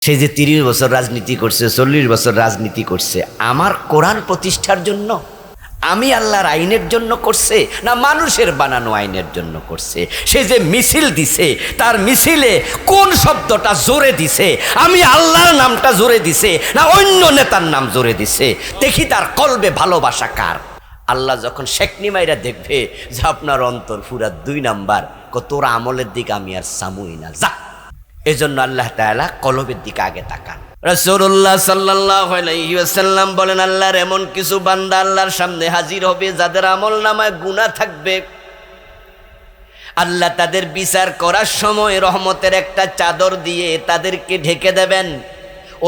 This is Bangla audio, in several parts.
সে যে 30 বছর রাজনীতি করছে, 40 বছর রাজনীতি করছে, আমার কোরআন প্রতিষ্ঠার জন্য, আমি আল্লাহর আইনের জন্য করছে না মানুষের বানানো আইনের জন্য করছে? সে যে মিছিল দিছে, তার মিছিলে কোন শব্দটা জোরে দিছে? আমি আল্লাহর নামটা জোরে দিছে না অন্য নেতার নাম জোরে দিছে? দেখি তার কলবে ভালোবাসা কার। আল্লাহ যখন শেকনি মাইরা দেখবে যে আপনার অন্তর পুরা 2 নাম্বার, তোর আমলের দিকে আমি আর সামুই না, যা। এজন্য আল্লাহ তাআলা কলবের দিকে আগে তাকান। রাসূলুল্লাহ সাল্লাল্লাহু আলাইহি ওয়াসাল্লাম বলেন, আল্লাহর এমন কিছু বান্দা আল্লাহর সামনে হাজির হবে যাদের আমলনামায় গুনাহ থাকবে। আল্লাহ তাদের বিচার করার সময় রহমতের একটা চাদর দিয়ে তাদেরকে ঢেকে দেবেন।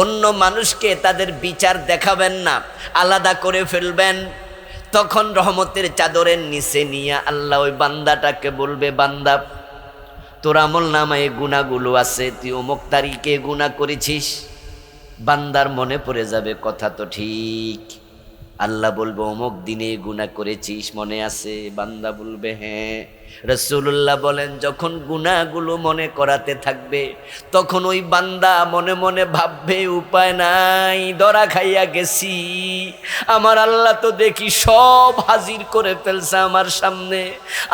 অন্য মানুষকে তাদের বিচার দেখাবেন না, আলাদা করে ফেলবেন। তখন রহমতের চাদরের নিচে নিয়ে আল্লাহ ওই বান্দাটাকে বলবে, বান্দা, তোর আমলনামায় গুনাহগুলো আছে, তুই অমুক তারিখে গুনাহ করেছিস। বান্দার মনে পড়ে যাবে, কথা তো ঠিক। আল্লাহ বলবে, অমুক দিনে গুনাহ করেছিস, মনে আছে? বান্দা বলবে, হ্যাঁ। রাসূলুল্লাহ বলেন, যখন গুনাহগুলো মনে করাতে থাকবে তখন ওই বান্দা মনে মনে ভাববে, উপায় নাই, ধরা খাইয়া গেছি। আমার আল্লাহ তো দেখি সব হাজির করে ফেলছে আমার সামনে,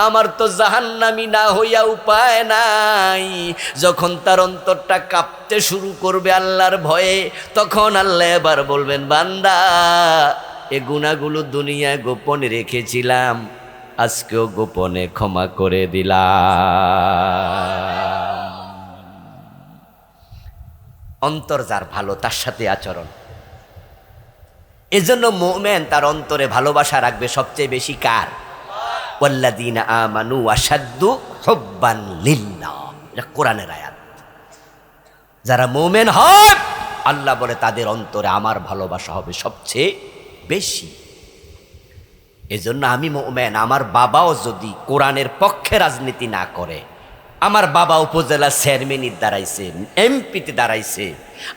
আমার তো জাহান্নামী না হইয়া উপায় নাই। যখন তার অন্তরটা কাঁপতে শুরু করবে আল্লাহর ভয়ে, তখন আল্লাহ এবার বলবেন, বান্দা, এ গুনাহগুলো দুনিয়ায় গোপনে রেখেছিলাম, আজকেও গোপনে ক্ষমা করে দিলাম। অন্তর যার ভালো, তার সাথে আচরণ। এজন্য মুমিন তার অন্তরে ভালোবাসা রাখবে সবচেয়ে বেশি কার? ওয়াল্লাযীনা আমানু আশাদ্দু হুব্বান লিল্লাহ। এটা কোরআনের আয়াত। যারা মুমিন হয়, আল্লাহ বলে তাদের অন্তরে আমার ভালোবাসা হবে সবচেয়ে বেশি। এজন্য আমি মুমিন, আমার বাবাও যদি কোরআনের পক্ষে রাজনীতি না করে, আমার বাবা উপজেলা চেয়ারম্যানের দাঁড়াইছে, এমপিতে দাঁড়াইছে,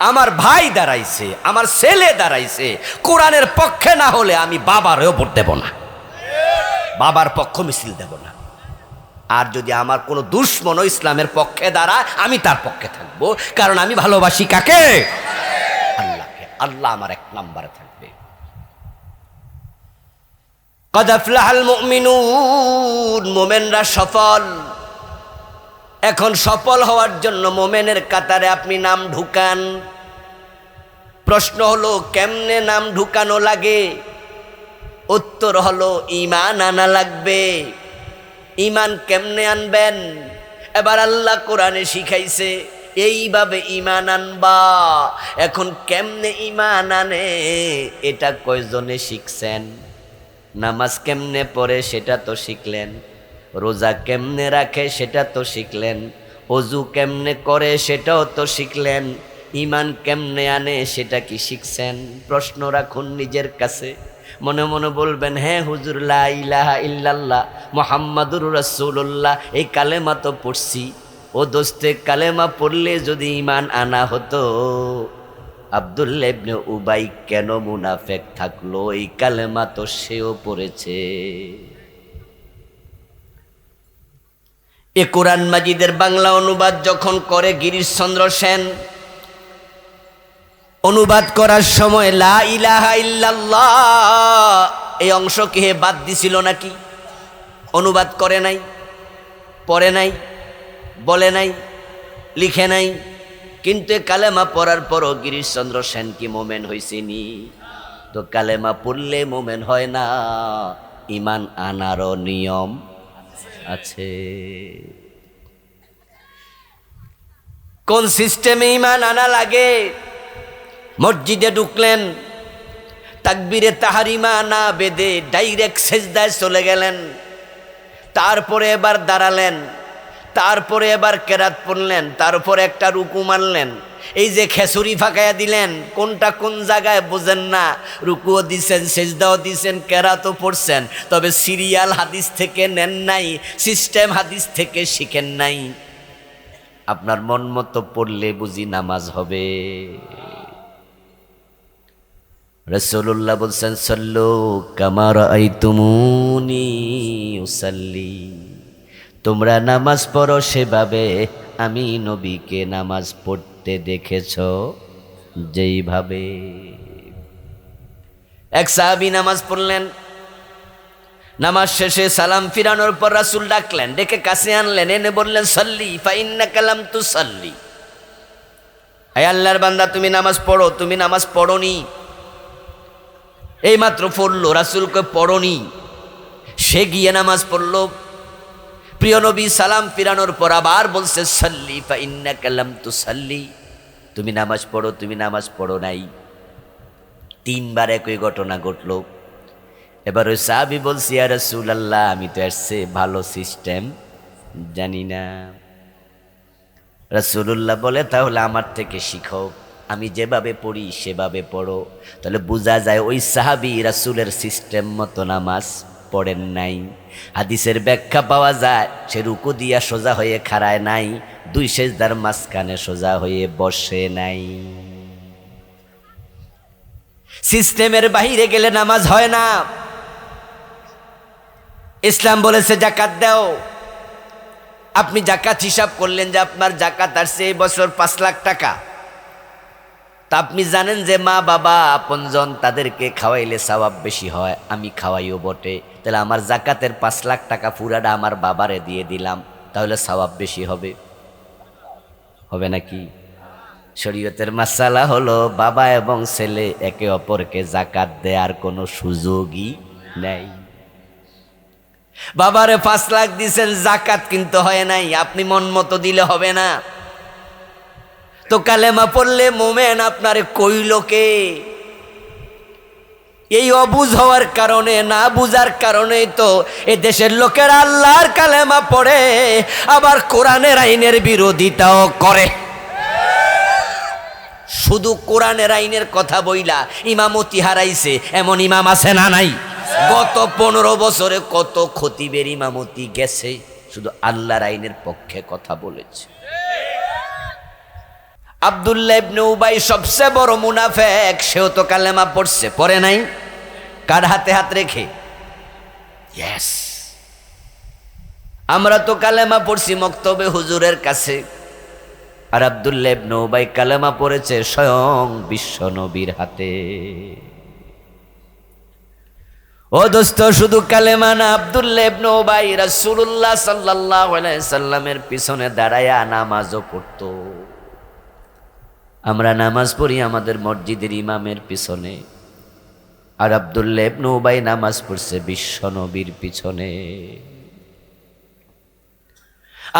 আমার ভাই দাঁড়াইছে, আমার ছেলে দাঁড়াইছে, কোরআনের পক্ষে না হলে আমি বাবারও ভোট দেব না, বাবার পক্ষ মিছিল দেব না। আর যদি আমার কোনো দুশ্মন ইসলামের পক্ষে দাঁড়ায়, আমি তার পক্ষে থাকবো, কারণ আমি ভালোবাসি কাকে? আল্লাহকে। আল্লাহ আমার 1 নম্বরে থাকবে। قد أفلح المؤمنون, মুমিনরা সফল। এখন সফল হওয়ার জন্য মুমিনের কাতারে আপনি নাম ঢুকান। প্রশ্ন হলো, কেমনে নাম ঢুকানো লাগে? উত্তর হলো, ঈমান আনা লাগবে। ঈমান কেমনে আনবেন? এবার আল্লাহ কোরআনে শিখাইছে এইভাবে ঈমান আনবা। এখন কেমনে ঈমান আনে এটা কয়জনে শিখছেন? নামাজ কেমনে পড়ে সেটা তো শিখলেন, রোজা কেমনে রাখে সেটা তো শিখলেন, ওযু কেমনে করে সেটাও তো শিখলেন, ঈমান কেমনে আনে সেটা কি শিখছেন? প্রশ্ন রাখুন নিজের কাছে। মনে মনে বলবেন, হ্যাঁ হুজুর, লা ইলাহা ইল্লাল্লাহ মুহাম্মাদুর রাসূলুল্লাহ এই কালেমা তো পড়ছি। ও দোস্তে, কালেমা পড়লে যদি ঈমান আনা হতো, আব্দুল্লাহ ইবনে উবাই কেন মুনাফেক থাকলো? এই কালেমা তো সেও পড়েছে। এ কোরআন মাজিদের বাংলা অনুবাদ যখন করে গিরিশচন্দ্র সেন, অনুবাদ করার সময় লা ইলাহা ইল্লাল্লাহ এই অংশকে হে বাদ দিছিল নাকি? অনুবাদ করে নাই, পড়ে নাই, বলে নাই, লিখে নাই। কিন্তু কালেমা পড়ার পরও গিরিশচন্দ্র সেন কি মোমেন হয়েছেনি? তো কালেমা পড়লে মোমেন হয় না, ঈমান আনারও নিয়ম আছে। কোন সিস্টেমে ঈমান আনা লাগে? মসজিদে ঢুকলেন, তাকবীরে তাহরিমা না বেদে ডাইরেক্ট সেজদায় চলে গেলেন, তারপরে এবার দাঁড়ালেন, তারপরে এবার কেরাত পড়লেন, তারপরে একটা রুকু মারলেন। এই যে খেসুরি ফাঁকাইয়া দিলেন, কোনটা কোন জায়গায় বোঝেন না। রুকুও দিছেন, সেজদাও দিছেন, কেরাতও পড়ছেন, তবে সিরিয়াল হাদিস থেকে নেন নাই, সিস্টেম হাদিস থেকে শিখেন নাই। আপনার মন মতো পড়লে বুঝি নামাজ হবে? রাসূলুল্লাহ বলছেন, সাল্লু কামা রাআইতুমুনি উসাল্লি, তোমরা নামাজ পড়ো সেভাবে আমি নবীকে নামাজ পড়তে করতে দেখেছ যেইভাবে। এক সাহাবী নামাজ পড়লেন, নামাজ শেষে সালাম ফিরানোর পর রাসূল ডাকলেন, ডেকে কাছে আনলেন, এনে বললেন সাল্লি ফা ইন্নাকা লাম তুসাল্লি, হে আল্লাহর বান্দা তুমি নামাজ পড়ো, তুমি নামাজ পড়োনি। এইমাত্র পড়লো, রাসূলকে পড়োনি, সে গিয়ে নামাজ পড়লো। প্রিয় নবী সালাম ফিরানোর পর আবার বলছে সাল্লি ফা ইন্নাকা লাম তুসাল্লি, তুমি নামাজ পড়ো, তুমি নামাজ পড়ো নাই। তিনবার একই ঘটনা ঘটলো। এবার ওই সাহাবী বলছি, ইয়া রাসূলুল্লাহ আমি তো এসছে ভালো সিস্টেম জানি না। রাসূলুল্লাহ বলে তাহলে আমার থেকে শিখো, আমি যেভাবে পড়ি সেভাবে পড়ো। তাহলে বোঝা যায় ওই সাহাবী রাসূলের সিস্টেম মতো নামাজ পড়েন নাই। হাদিসের ব্যাখ্যা পাওয়া যায় সে রুকু দিয়া সোজা হয়ে খাড়ায় নাই, দুই সেজদার মাঝখানে সোজা হয়ে বসে নাই। সিস্টেমের বাইরে গেলে নামাজ হয় না। ইসলাম বলেছে জাকাত দাও, আপনি জাকাত হিসাব করলেন যে আপনার জাকাত আসছে এই বছর 5 লাখ টাকা, তা আপনি জানেন যে মা বাবা আপনজন তাদেরকে খাওয়াইলে সওয়াব বেশি হয়, আমি খাওয়াইও বটে, তাহলে আমার জাকাতের 5 লাখ টাকা পুরাটা আমার বাবারে দিয়ে দিলাম, তাহলে সওয়াব বেশি হবে, হবে নাকি? শরীয়তের মাসালা হলো বাবা এবং ছেলে একে অপরকে জাকাত দেওয়ার কোনো সুযোগই নেই। বাবারে 5 লাখ দিছেন, জাকাত কিন্তু হয় নাই, আপনি মন মতো দিলে হবে না। তো কালেমা পড়লে মোমেন আপনারে কইল কে? এই অবুঝ হওয়ার কারণে, না বুঝার কারণেই তো এ দেশের লোকেরা আল্লাহর কালেমা পড়ে আবার কোরআনের আইনের বিরোধিতাও করে। শুধু কোরআনের আইনের কথা বইলা ইমামতি হারাইছে এমন ইমাম আছে না নাই? গত 15 বছরে কত খতিবের ইমামতি গেছে, শুধু আল্লাহর আইনের পক্ষে কথা বলেছে। আব্দুল্লাহ ইবনে উবাই সবচেয়ে বড় মুনাফিক, সেও তো কালেমা পড়ছে, পড়ে নাই? কার হাতে হাত রেখে? ইয়েস, আমরা তো কালেমা পড়ছি মক্তবে হুজুরের কাছে, আর আব্দুল্লাহ ইবনে উবাই কালেমা পড়েছে স্বয়ং বিশ্ব নবীর হাতে। ও দোস্ত, শুধু কালেমা না, আব্দুল্লাহ ইবনে উবাই রাসূলুল্লাহ সাল্লাল্লাহু আলাইহি সাল্লামের পিছনে দাঁড়ায়া নামাজও পড়তো। আমরা নামাজ পড়ি আমাদের মসজিদের ইমামের পিছনে, আর আব্দুল্লাহ ইবনে উবাই নামাজ পড়ছে বিশ্ব নবীর পিছনে।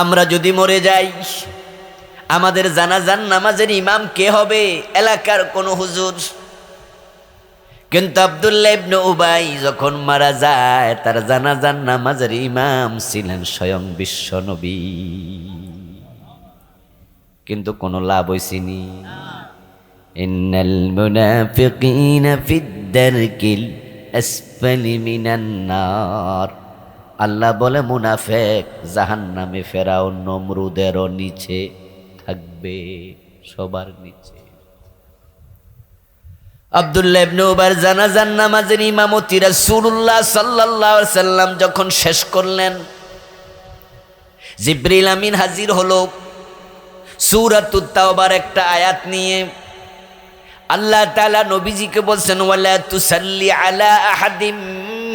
আমরা যদি মরে যাই, আমাদের জানাজার নামাজের ইমাম কে হবে? এলাকার কোন হুজুর। কিন্তু আব্দুল্লাহ ইবনে উবাই যখন মারা যায়, তার জানাজার নামাজের ইমাম ছিলেন স্বয়ং বিশ্ব নবী। কিন্তু কোনো লাভ হইছিনি। ইন্নাল মুনাফিকিনা ফিদ দারকিল আসফালি মিনান নার, আল্লাহ বলে মুনাফিক জাহান্নামে ফেরাউন নমরুদেরও নিচে থাকবে, সবার নিচে। আব্দুল্লাহ ইবনে উবাইর জানাজার নামাজের ইমামতি রাসূলুল্লাহ সাল্লাল্লাহু আলাইহি সাল্লাম যখন শেষ করলেন, জিবরিল আমিন হাজির হলো সূরাতুত তাওবার একটা আয়াত নিয়ে। আল্লাহ তাআলা নবীজিকে বলছেন, ওয়ালা তুসাল্লি আলা আহাদিম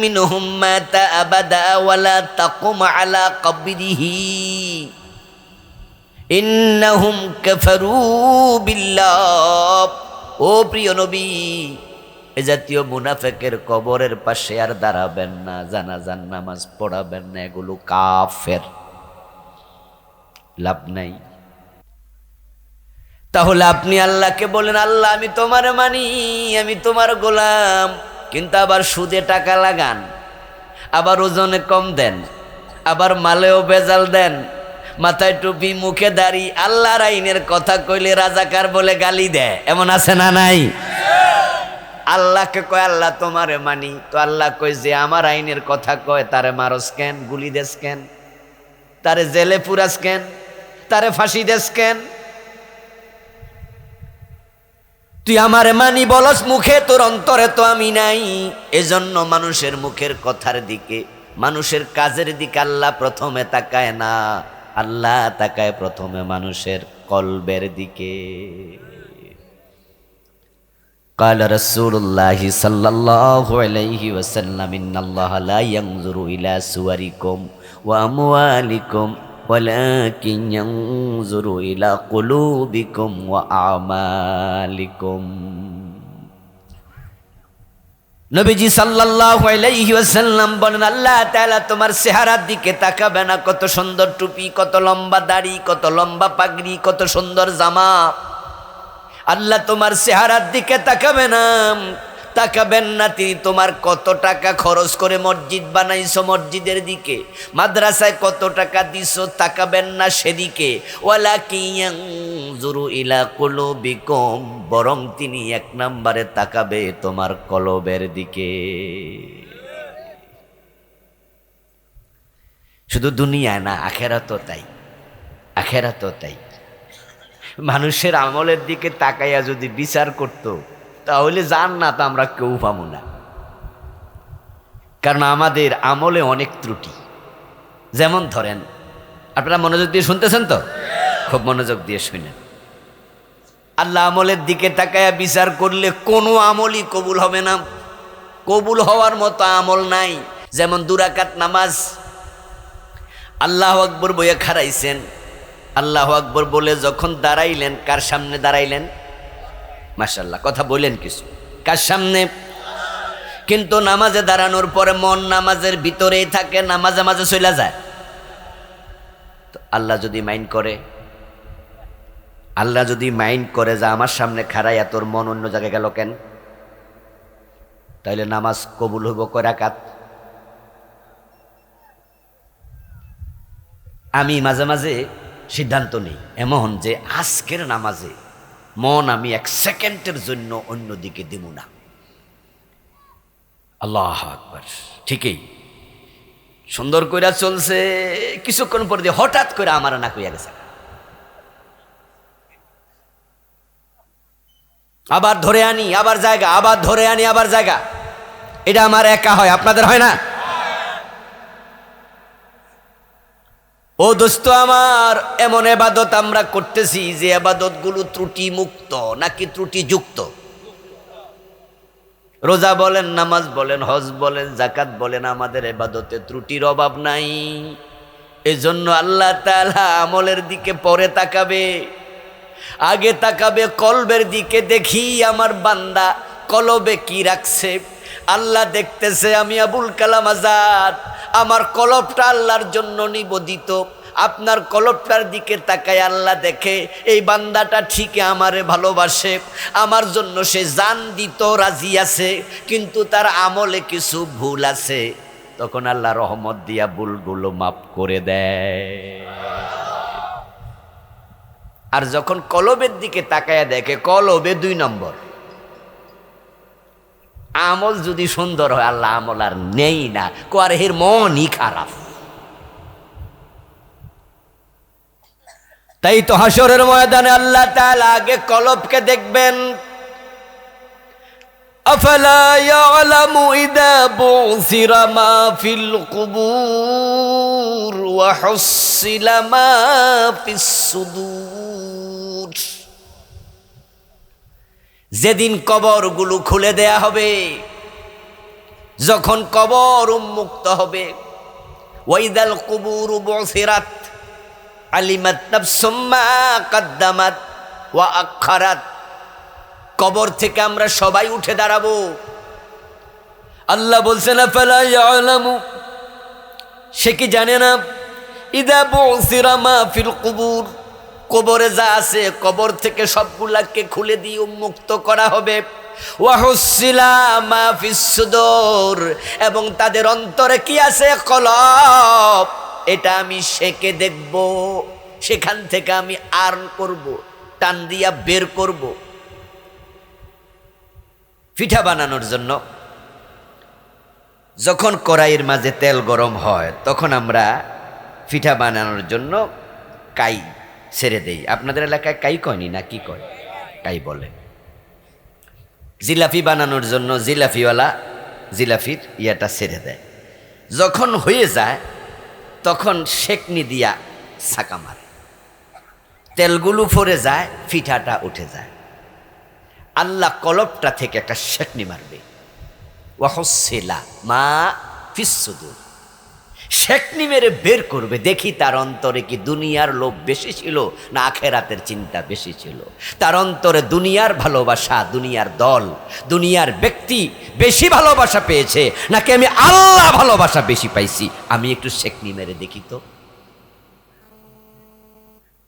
মিনহুম মাতা আবাদা ওয়ালা তাকুম আলা কবরিহি ইন্নাহুম কাফারু বিল্লাহ। ও প্রিয় নবী, এ জাতীয় মুনাফিকের কবরের পাশে আর দাঁড়াবেন না, জানাজার নামাজ পড়াবেন না, এগুলো কাফের, লাভ নাই। তাহলে আপনি আল্লাহকে বলেন, আল্লাহ আমি তোমার মানি, আমি তোমার গোলাম, কিন্তু আবার সুদে টাকা লাগান, আবার ওজনে কম দেন, আবার মালেও ভেজাল দেন, মাথায় টুপি মুখে দাড়ি, আল্লাহর আইনের কথা কইলে রাজাকার বলে গালি দেয়, এমন আছে না নাই? আল্লাহকে কয় আল্লাহ তোমারে মানি, তো আল্লাহ কয় যে আমার আইনের কথা কয় তারে মারস কেন, গুলি দেস কেন, তারে জেলে পুরাস কেন, তারে ফাঁসি দেস কেন? তুই আমারে মানি বলস মুখে, তোর অন্তরে তো আমি নাই। এজন্য মানুষের মুখের কথার দিকে, মানুষের কাজের দিকে আল্লাহ প্রথমে তাকায় না, আল্লাহ তাকায় প্রথমে মানুষের কলবের দিকে। قال رسول الله صلى الله عليه وسلم إن الله لا ينظر إلى صوركم وأموالكم ولكن ينظر إلى قلوبكم وأعمالكم। নবীজি সাল্লাল্লাহু আলাইহি ওয়াসাল্লাম বলেন, আল্লাহ তাআলা তোমার চেহারার দিকে তাকাবে না, কত সুন্দর টুপি, কত লম্বা দাড়ি, কত লম্বা পাগড়ি, কত সুন্দর জামা। আল্লাহ তোমার চেহারার দিকে তাকাবেন না তিনি তোমার কত টাকা খরচ করে মসজিদ বানাইছো, মসজিদের দিকে, মাদ্রাসায় কত টাকা দিছো, তাকাবেন না সেদিকে। ওয়ালাকিন ইয়ানজুরু ইলা কুলুবিকুম, বরং তিনি এক নম্বরে তাকাবে তোমার কলবের দিকে। শুধু দুনিয়া না, আখেরাতও তাই, আখেরাতও তাই। মানুষের আমলের দিকে তাকাইয়া যদি বিচার করত, তাহলে জান্নাত আমরা কেউ পাবো না। কারণ আমাদের আমলে অনেক ত্রুটি। যেমন ধরেন, আপনারা মনোযোগ দিয়ে শুনতেছেন তো? খুব মনোযোগ দিয়ে শুনেন। আল্লাহ আমলের দিকে তাকাইয়া বিচার করলে কোনো আমলই কবুল হবে না। কবুল হওয়ার মতো আমল নাই। যেমন 2 রাকাত নামাজ, আল্লাহু আকবার বইয়া খাড়াইছেন, আল্লাহু আকবার বলে যখন দাঁড়াইলেন, কার সামনে দাঁড়াইলেন? মাশাআল্লাহ, কথা বলেন কিছু, কার সামনে? কিন্তু নামাজে দাঁড়ানোর পরে মন নামাজের ভিতরেই থাকে, নামাজে মাঝে চলে যায়। তো আল্লাহ যদি মাইন্ড করে, আল্লাহ যদি মাইন্ড করে যে আমার সামনে খাড়াইয়া তোর মন অন্য জায়গায় গেল কেন, তাইলে নামাজ কবুল হইব কয় রাকাত? আমি মাঝে মাঝে সিদ্ধান্ত নেই এমন যে আজকের নামাজে মন আমি 1 সেকেন্ডের জন্য অন্যদিকে দেব না। আল্লাহু আকবার। ঠিকই সুন্দর কইরা চলছে, কিছুক্ষণ পর দিয়ে হঠাৎ করে আমার না কইয়া গেছে, আবার ধরে আনি আবার জায়গা, আবার ধরে আনি আবার জায়গা। এটা আমার একা হয়, আপনাদের হয় না? ও দোস্ত আমার, এমন ইবাদত আমরা করতেছি যে ইবাদতগুলো ত্রুটি মুক্ত নাকি ত্রুটি যুক্ত? রোজা বলেন, নামাজ বলেন, হজ বলেন, যাকাত বলেন, আমাদের ইবাদতে ত্রুটির অভাব নাই। এজন্য আল্লাহ তাআলা আমলের দিকে পরে তাকাবে, আগে তাকাবে কলবের দিকে। দেখি আমার বান্দা কলবে কি রাখছে। আল্লাহ দেখতেছে আমি আবুল কালাম আজাদ, আমার কলবটা আল্লাহর জন্য নিবেদিত। আপনার কলবটার দিকে তাকায় আল্লাহ দেখে এই বান্দাটা ঠিকই আমারে ভালোবাসে, আমার জন্য সে জান দিত রাজি আছে, কিন্তু তার আমলে কিছু ভুল আছে। তখন আল্লাহ রহমত দিয়া ভুলগুলো মাফ করে দেয়। আর যখন কলবের দিকে তাকায়া দেখে কলবে 2 নম্বর, আমল যদি সুন্দর হয় আল্লাহ আমল আর নেই না, কোয়ার এর মনই খারাপ। তাই তো হাসরের ময়দানে আল্লাহ তাআলা আগে কলবকে দেখবেন। আফালা ইয়ালামু ইযা বুসিরা মা ফিল কুবুর ওয়া হুসিলা মা ফিস সুদূর। যেদিন কবরগুলো খুলে দেয়া হবে, যখন কবর উন্মুক্ত হবে, ওয়াইদাল কুবুর বুসিরাত আলিমাত নাফসুম মা কদ্দামাত ওয়া আখারাত। কবর থেকে আমরা সবাই উঠে দাঁড়াবো। আল্লাহ বলছেন আফালা ইয়ালামু, সে কি জানে না, ইযা বুসিরা মা ফিল কুবুর, কবরে যা আছে কবর থেকে সবগুলাকে খুলে দিয়ে উন্মুক্ত করা হবে। ওয়া হুসিলা মা ফিস সুদূর, এবং তাদের অন্তরে কি আছে, কলব, এটা আমি সেকে দেখব। সেখান থেকে আমি আর্ন করব, টান দিয়া বের করব। পিঠা বানানোর জন্য যখন কড়াইয়ের মাঝে তেল গরম হয়, তখন আমরা পিঠা বানানোর জন্য কাই ছেড়ে দেই। আপনাদের এলাকায় কাই কয়নি না কি কয়? কাই বলে। জিলাপি বানানোর জন্য জিলাপিওয়ালা জিলাপির ইয়াটা ছেড়ে দেয়। যখন হয়ে যায় তখন সেকনি দিয়া ছাকা মারে। তেলগুলো পরে যায়, ফিঠাটা উঠে যায়। আল্লাহ কলবটা থেকে একটা শেকনি মারবে, ওয়াহসিলা মা ফিসসুদুর, শেকনি মেরে বের করবে। দেখি তার অন্তরে কি দুনিয়ার লোভ বেশি ছিল না আখেরাতের চিন্তা বেশি ছিল। তার অন্তরে দুনিয়ার ভালোবাসা, দুনিয়ার দল, দুনিয়ার ব্যক্তি বেশি ভালোবাসা পেয়েছে নাকি আমি আল্লাহ ভালোবাসা বেশি পাইছি। আমি একটু শেকনি মেরে দেখি তো।